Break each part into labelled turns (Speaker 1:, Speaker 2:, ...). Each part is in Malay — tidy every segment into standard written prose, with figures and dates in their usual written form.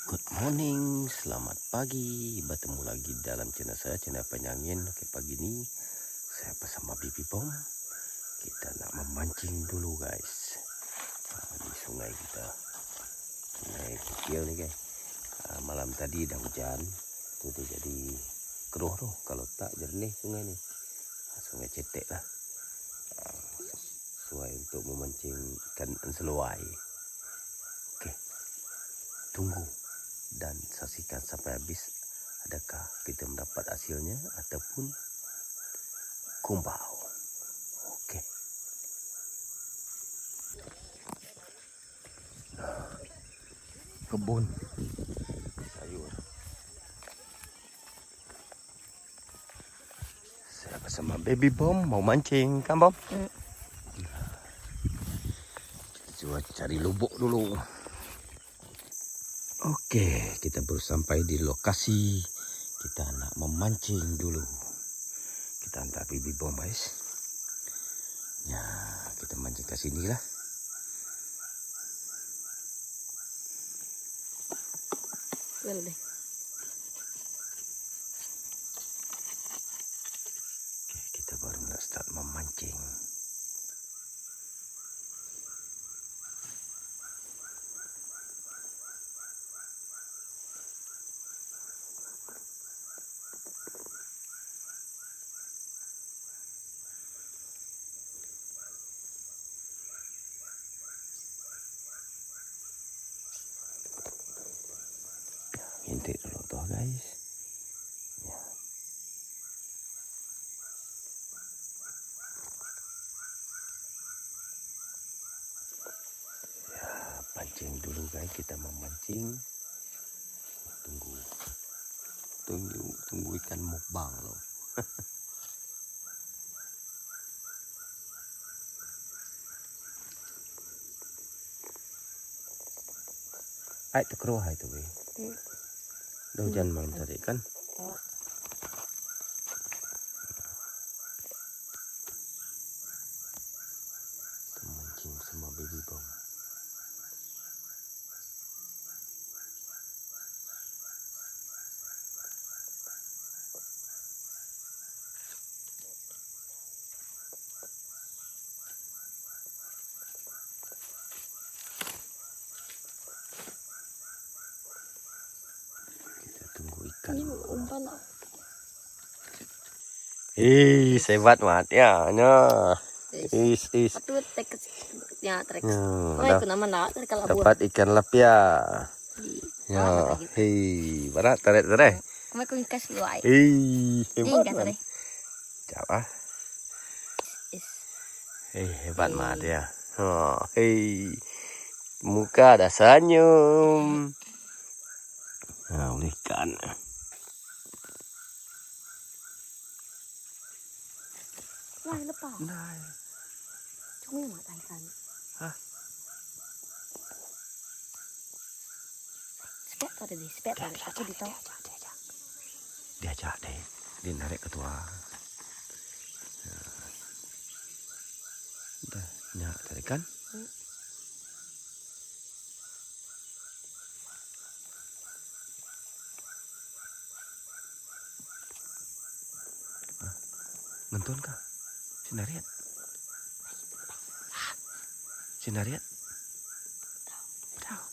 Speaker 1: Good morning, selamat pagi. Bertemu lagi dalam channel saya, channel Penyangin. Okey, pagi ni saya bersama Bibi Bom. Kita nak memancing dulu, guys. Di sungai kita. Sungai kecil ni, guys. Malam tadi dah hujan. Tu dia jadi keruh tu. Kalau tak jernih sungai ni. Sungai cetek lah. Sesuai untuk memancing ikan seluai. Okey. Tunggu dan saksikan sampai habis, adakah kita mendapat hasilnya ataupun kumbau. Okey. Kebun sayur. Saya bersama Baby Bom mau mancing, kan Bom? Cuba cari lubuk dulu. Okey, kita baru sampai di lokasi. Kita nak memancing dulu. Kita hantar Bibi Bom, guys. Ya, kita mancing ke sini lah.
Speaker 2: Well deh.
Speaker 1: Okey, kita baru nak start memancing. Intik dulu tuh, guys. Ya. Ya, pancing dulu, guys. Kita memancing. Tunggu ikan mukbang loh. Ai tu keruh hai tu, weh. Dah hujan malam tadi kan? Kita mancing sama Baby Bom. Kita tunggu ikan.
Speaker 2: Ini umpan lah.
Speaker 1: Sebat mat ya, nah.
Speaker 2: Patut tek ya trek. Oh, itu nama nak dari kalau
Speaker 1: Dapat ikan lapia. Ya, barat tarik.
Speaker 2: Kami kau ikas luai.
Speaker 1: Hebat.
Speaker 2: Tadi.
Speaker 1: Jawab.
Speaker 2: Is.
Speaker 1: Hebat mat ya. Oh, muka dah senyum. Nah, ikan.
Speaker 2: Wah, lepas.
Speaker 1: Nah.
Speaker 2: Cuma yang mata ikan.
Speaker 1: Hah?
Speaker 2: Spek tadi deh, spek tadi. Aku di tahu.
Speaker 1: Diajak deh. Dia narik ketua. Dah nyak tadi kan? Ngentun kah? Sinariat. Sinariat. Tahu.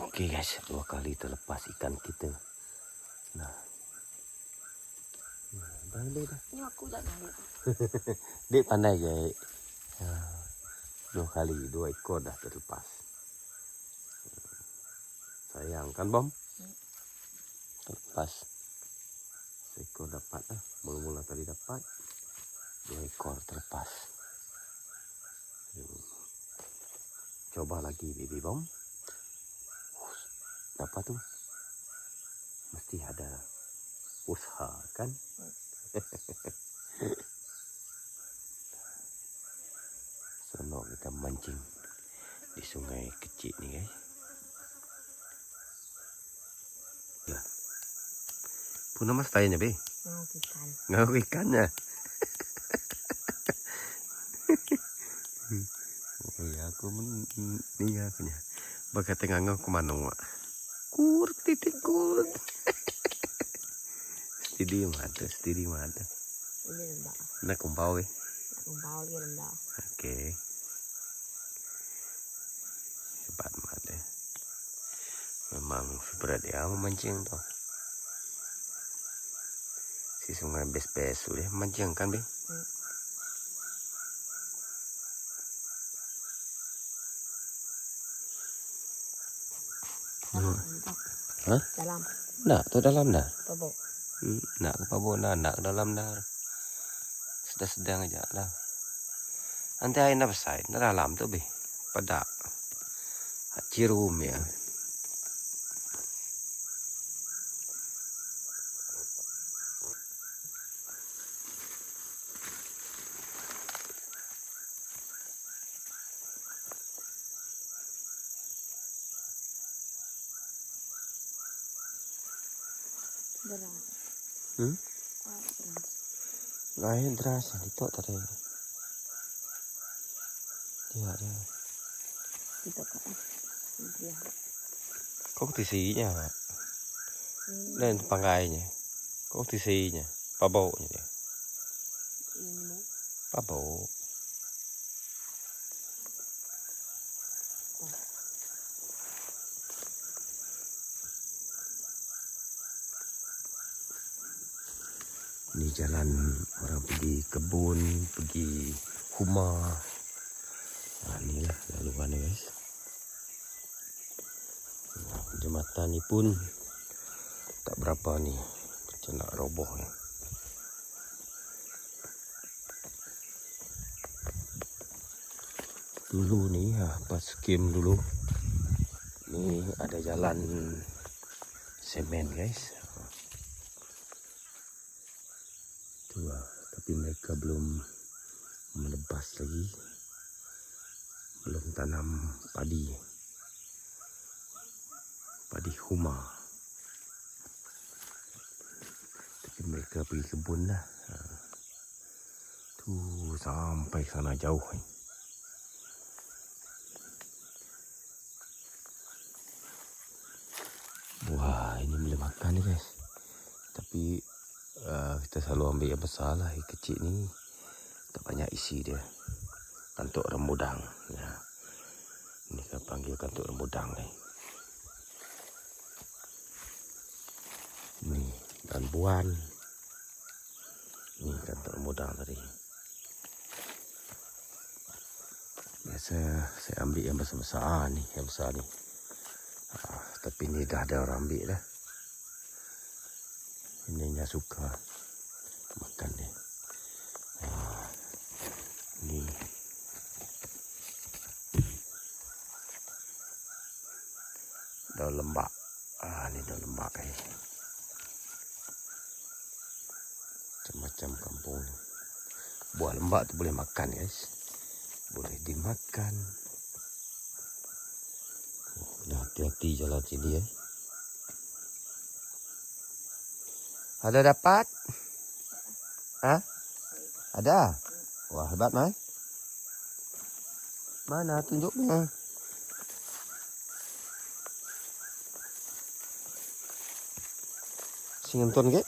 Speaker 1: Okey, guys, 2 kali terlepas ikan kita. Nah. Dah.
Speaker 2: Ini aku dah naik.
Speaker 1: Dek pandai, guys. 2 kali, 2 ekor dah terlepas. Sayang kan, Bom? Terlepas. Seekor dapat lah. Mula-mula tadi dapat. 2 ekor terlepas. Coba lagi, Baby Bom. Apa tu? Mesti ada usaha kan? Senang kita mancing di sungai kecil ni guys. Ya. Puna mas tayanya be.
Speaker 2: Ikan.
Speaker 1: Ngau ikannya. Iya aku ni aku nya. Baga tengah ngau ke mana mak. Kur titik kur. Stidi mata.
Speaker 2: Ini rendah.
Speaker 1: Nak kumpau eh.
Speaker 2: Kumpau lagi rendah.
Speaker 1: Okey. Hebat mata. Memang berat dia memancing tu. Si sungai bes-bes sudah mancing kan be? Hah?
Speaker 2: Dalam.
Speaker 1: Nak tu dalam dah.
Speaker 2: Pabok.
Speaker 1: Nak ke pabok dah, nak ke dalam dah. Sedang-sedang aja lah. Nanti air nak besar, nak dalam tu be. Padak. Cirum ya.
Speaker 2: Deras.
Speaker 1: Hmm?
Speaker 2: Deras.
Speaker 1: Air deras itu tadi. Dia ada.
Speaker 2: Itu kan. Dia.
Speaker 1: Kok tisinya? Dan panggainya. Kok tisinya? Pabaunya dia.
Speaker 2: Ini.
Speaker 1: Pabau. Ini jalan orang pergi kebun, pergi rumah. Nah, inilah laluannya guys. Jembatan ni pun tak berapa ni. Macam nak roboh ni. Dulu ni pas skim dulu. Ni ada jalan semen guys. Tapi mereka belum menebas lagi, belum tanam padi huma. Tapi mereka pergi kebun lah. Tu sampai sana jauh. Wah, ini boleh makan ni guys. Tapi kita selalu ambil yang besar lah. Yang kecil ni tak banyak isi dia. Kantuk remudang ya. Ini kita panggil kantuk remudang ni. Ni dan buan. Ni kantuk remudang tadi. Biasa saya ambil yang besar-besar ni. Yang besar ni. Tapi ni dah ada orang ambil dah. Ini yang suka makan ni. Ni. Daun lembak. Ni daun lembak guys. Macam-macam kampung ni. Buah lembak tu boleh makan guys. Boleh dimakan. Dah hati-hati jalan sini Ada dapat? Hah? Ada? Wah, hebat Mai. Mana tunjuknya? Singenton ke?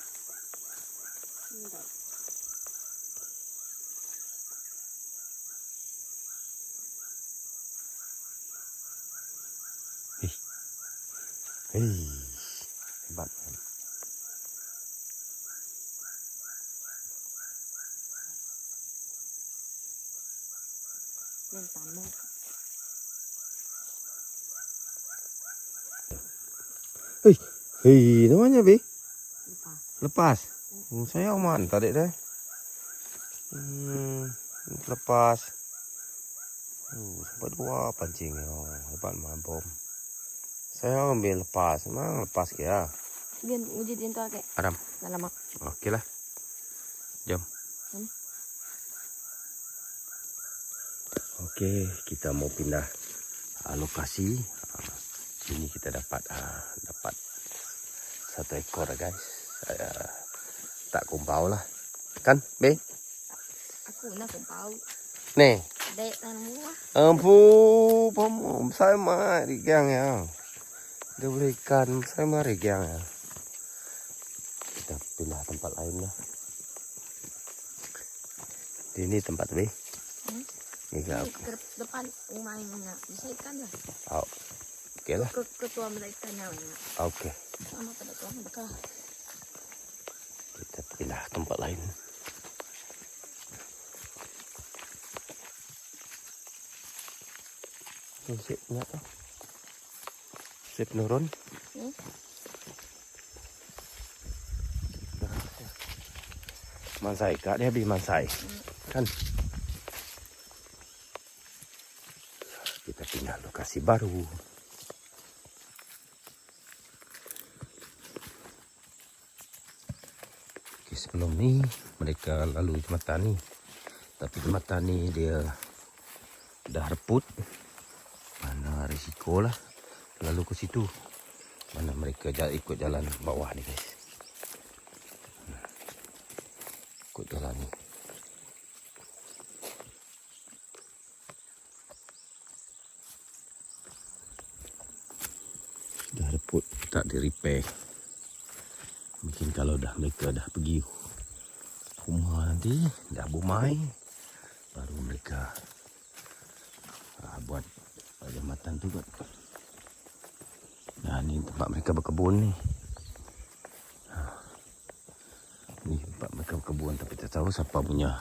Speaker 1: Hei, hebat. Hei, namanya be? Lepas. Saya aman tadi dah. Lepas. Sampai 2 pancing. Hebat mabom. Saya ambil lepas. Memang lepas kira.
Speaker 2: Biar uji dinto ke.
Speaker 1: Adam.
Speaker 2: Dalam mak.
Speaker 1: Okey lah. Jom. Okey, kita mau pindah lokasi. Sini kita dapat satu ekor lah guys. Tak kumpau lah. Kan, Be?
Speaker 2: Aku nak kumpau.
Speaker 1: Nih.
Speaker 2: Dek tanam buah.
Speaker 1: Ampun, saya mah rigang ya. Dia berikan, saya mah rigang ya. Kita pindah tempat lain lah. Ini tempat B. Ini
Speaker 2: ke depan rumahnya. Bisa ikan lah.
Speaker 1: Oh. Oke lah.
Speaker 2: Ketua ikannya banyak.
Speaker 1: Oke.
Speaker 2: Sama pada tuan bekal.
Speaker 1: Kita pindah tempat lain. Sip nyata. Sip nurun. Mansai kak dia habis mansai. Kan. Kita pindah lokasi baru. Oke, sebelum ni mereka lalu jembatan ni. Tapi jembatan ni dia dah reput. Mana risiko lah lalu ke situ. Mana mereka ikut jalan bawah ni guys. Ikut jalan ni. Dah reput, tak di repair. Mungkin kalau mereka dah pergi rumah nanti, dah bumai, baru mereka buat jambatan tu kan. Nah, ni tempat mereka berkebun ni. Ni tempat mereka berkebun, tapi tak tahu siapa punya.